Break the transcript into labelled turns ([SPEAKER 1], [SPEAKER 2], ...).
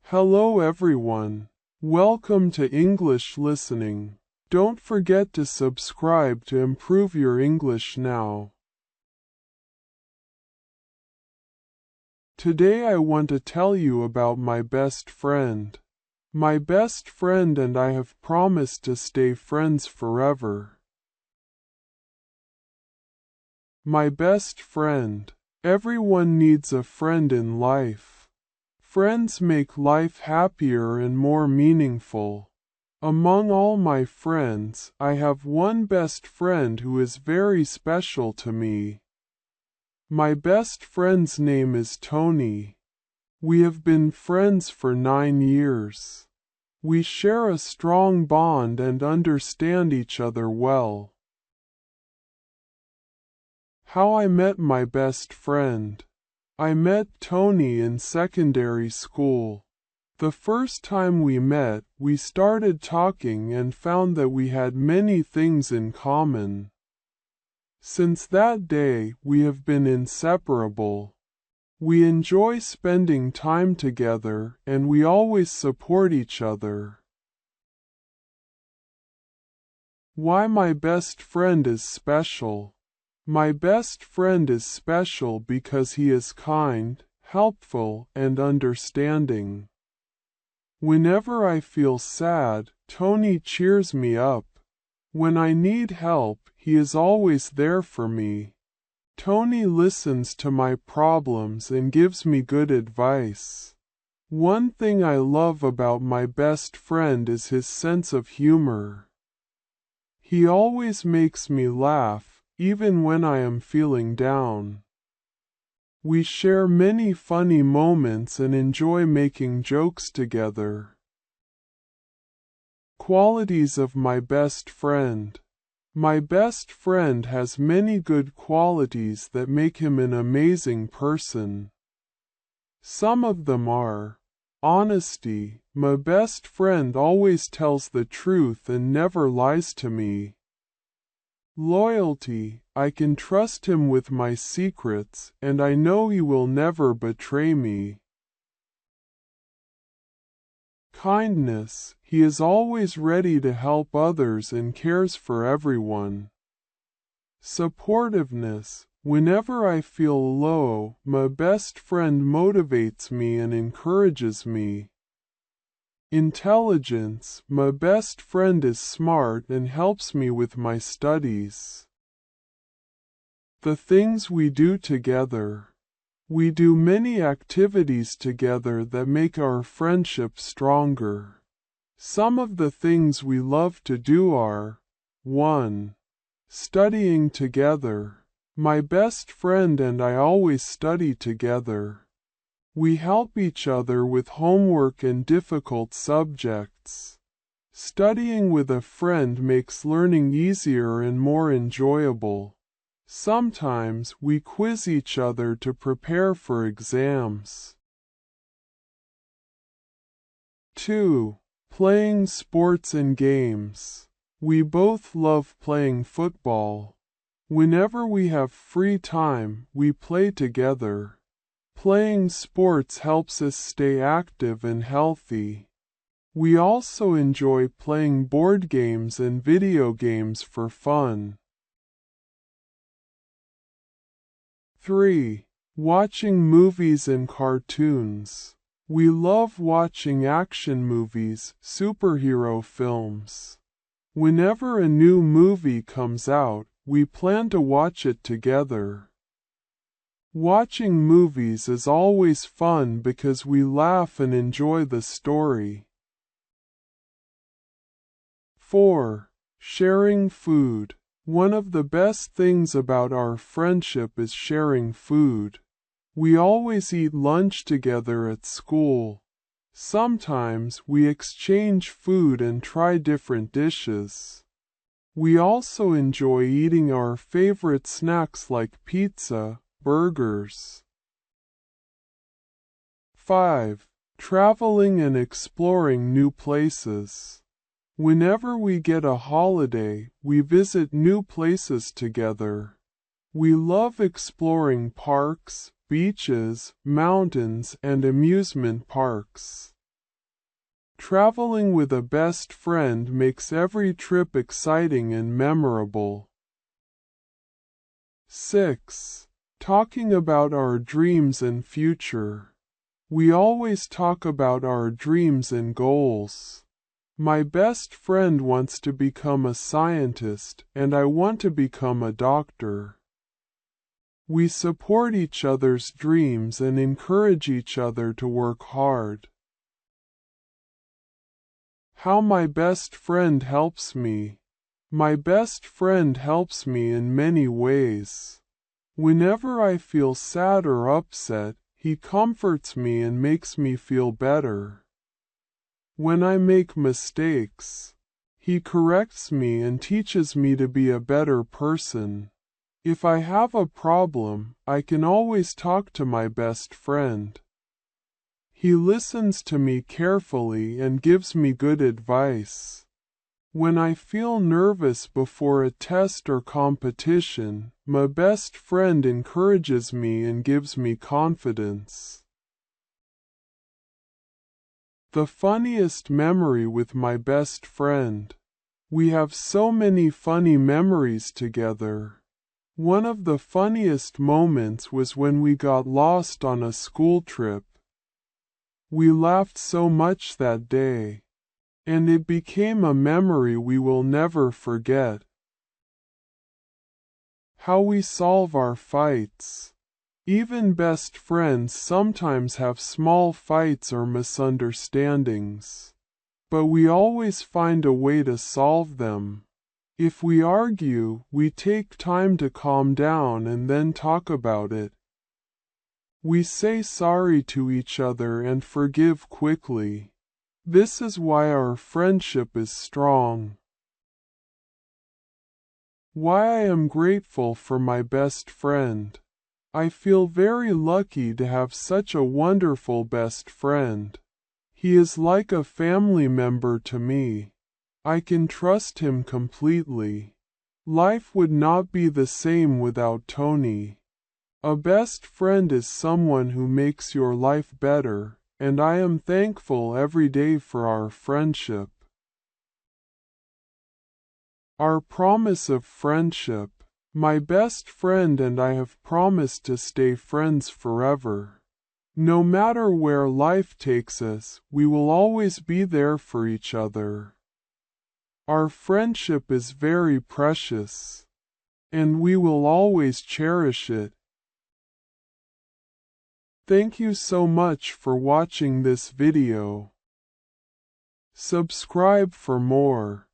[SPEAKER 1] Hello everyone. Welcome to English Listening. Don't forget to subscribe to improve your English now. Today I want to tell you about my best friend. My best friend and I have promised to stay friends forever. My best friend. Everyone needs a friend in life. Friends make life happier and more meaningful. Among all my friends, I have one best friend who is very special to me. My best friend's name is Tony. We have been friends for 9 years. We share a strong bond and understand each other well. How I met my best friend. I met Tony in secondary school. The first time we met, we started talking and found that we had many things in common. Since that day, we have been inseparable. We enjoy spending time together, and we always support each other. Why my best friend is special. My best friend is special because he is kind, helpful, and understanding. Whenever I feel sad, Tony cheers me up. When I need help, he is always there for me. Tony listens to my problems and gives me good advice. One thing I love about my best friend is his sense of humor. He always makes me laugh, even when I am feeling down. We share many funny moments and enjoy making jokes together. Qualities of my best friend. My best friend has many good qualities that make him an amazing person. Some of them are honesty. My best friend always tells the truth and never lies to me. Loyalty. I can trust him with my secrets, and I know he will never betray me. Kindness. He is always ready to help others and cares for everyone. Supportiveness. Whenever I feel low, my best friend motivates me and encourages me. Intelligence. My best friend is smart and helps me with my studies. The things we do together. We do many activities together that make our friendship stronger. Some of the things we love to do are 1. Studying together. My best friend and I always study together. We help each other with homework and difficult subjects. Studying with a friend makes learning easier and more enjoyable. Sometimes we quiz each other to prepare for exams. 2. Playing sports and games. We both love playing football. Whenever we have free time, we play together. Playing sports helps us stay active and healthy. We also enjoy playing board games and video games for fun. 3. Watching movies and cartoons. We love watching action movies, superhero films. Whenever a new movie comes out, we plan to watch it together. Watching movies is always fun because we laugh and enjoy the story. 4. Sharing food. One of the best things about our friendship is sharing food. We always eat lunch together at school. Sometimes we exchange food and try different dishes. We also enjoy eating our favorite snacks like pizza, burgers. 5. Traveling and exploring new places. Whenever we get a holiday, we visit new places together. We love exploring parks, beaches, mountains, and amusement parks. Traveling with a best friend makes every trip exciting and memorable. 6. Talking about our dreams and future. We always talk about our dreams and goals. My best friend wants to become a scientist, and I want to become a doctor. We support each other's dreams and encourage each other to work hard. How my best friend helps me. My best friend helps me in many ways. Whenever I feel sad or upset, he comforts me and makes me feel better. When I make mistakes, he corrects me and teaches me to be a better person. If I have a problem, I can always talk to my best friend. He listens to me carefully and gives me good advice. When I feel nervous before a test or competition, my best friend encourages me and gives me confidence. The funniest memory with my best friend. We have so many funny memories together. One of the funniest moments was when we got lost on a school trip. We laughed so much that day, and it became a memory we will never forget. How we solve our fights. Even best friends sometimes have small fights or misunderstandings, but we always find a way to solve them. If we argue, we take time to calm down and then talk about it. We say sorry to each other and forgive quickly. This is why our friendship is strong. Why I am grateful for my best friend. I feel very lucky to have such a wonderful best friend. He is like a family member to me. I can trust him completely. Life would not be the same without Tony. A best friend is someone who makes your life better, and I am thankful every day for our friendship. Our promise of friendship. My best friend and I have promised to stay friends forever. No matter where life takes us, we will always be there for each other. Our friendship is very precious, and we will always cherish it. Thank you so much for watching this video. Subscribe for more.